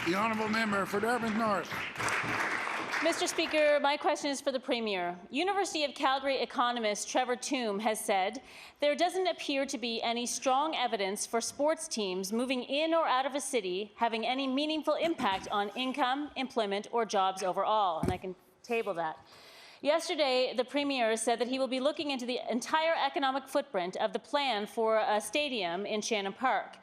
The honourable member for Dartmouth North. Mr. Speaker, my question is for the Premier. University of Calgary economist Trevor Tombe has said there doesn't appear to be any strong evidence for sports teams moving in or out of a city having any meaningful impact on income, employment or jobs overall. And I can table that. Yesterday, the Premier said that he will be looking into the entire economic footprint of the plan for a stadium in Shannon Park.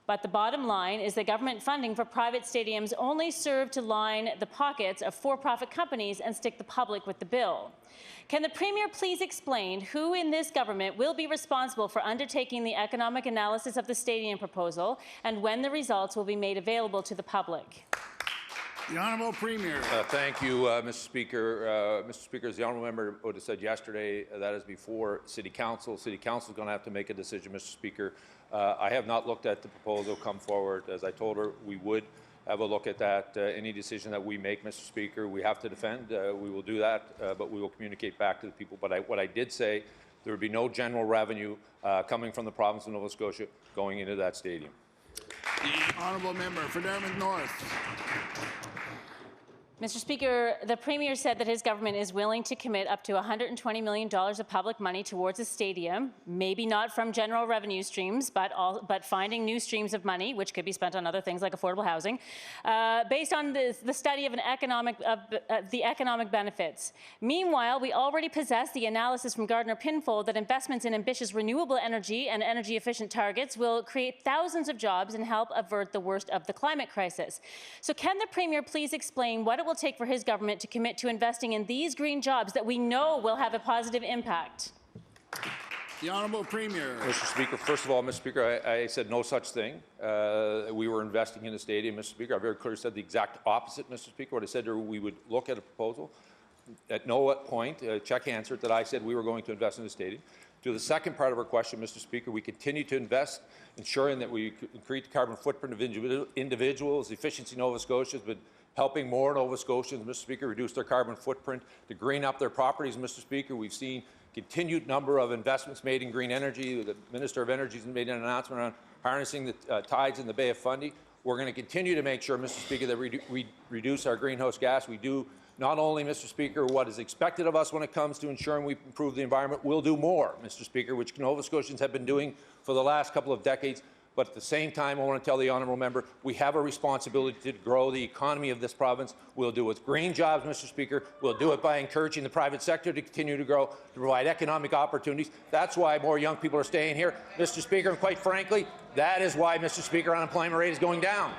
But the bottom line is that government funding for private stadiums only serve to line the pockets of for-profit companies and stick the public with the bill. Can the Premier please explain who in this government will be responsible for undertaking the economic analysis of the stadium proposal and when the results will be made available to the public? The Honourable Premier. Thank you, Mr. Speaker. Mr. Speaker, as the Honourable Member would have said yesterday, that is before City Council. City Council is going to have to make a decision, Mr. Speaker. I have not looked at the proposal come forward. As I told her, we would have a look at that. Any decision that we make, Mr. Speaker, we have to defend. We will do that, but we will communicate back to the people. But what I did say, there would be no general revenue coming from the province of Nova Scotia going into that stadium. The honourable member for Dartmouth North. Mr. Speaker, the Premier said that his government is willing to commit up to $120 million of public money towards a stadium, maybe not from general revenue streams, but finding new streams of money, which could be spent on other things like affordable housing, based on the study of the economic benefits. Meanwhile, we already possess the analysis from Gardner Pinfold that investments in ambitious renewable energy and energy-efficient targets will create thousands of jobs and help avert the worst of the climate crisis. So can the Premier please explain what it will take for his government to commit to investing in these green jobs that we know will have a positive impact? The Honourable Premier. Mr. Speaker, first of all, Mr. Speaker, I said no such thing. We were investing in a stadium, Mr. Speaker. I very clearly said the exact opposite, Mr. Speaker. What I said, we would look at a proposal. At no point, check answered, that I said we were going to invest in a stadium. To the second part of our question, Mr. Speaker, we continue to invest, ensuring that we increase the carbon footprint of individuals. Efficiency Nova Scotia has been helping more Nova Scotians, Mr. Speaker, reduce their carbon footprint, to green up their properties, Mr. Speaker. We've seen continued number of investments made in green energy. The Minister of Energy has made an announcement on harnessing the tides in the Bay of Fundy. We're going to continue to make sure, Mr. Speaker, that we reduce our greenhouse gas. We do not only, Mr. Speaker, what is expected of us when it comes to ensuring we improve the environment, we'll do more, Mr. Speaker, which Nova Scotians have been doing for the last couple of decades. But at the same time, I want to tell the honourable member, we have a responsibility to grow the economy of this province. We'll do it with green jobs, Mr. Speaker. We'll do it by encouraging the private sector to continue to grow, to provide economic opportunities. That's why more young people are staying here, Mr. Speaker. And quite frankly, that is why, Mr. Speaker, unemployment rate is going down.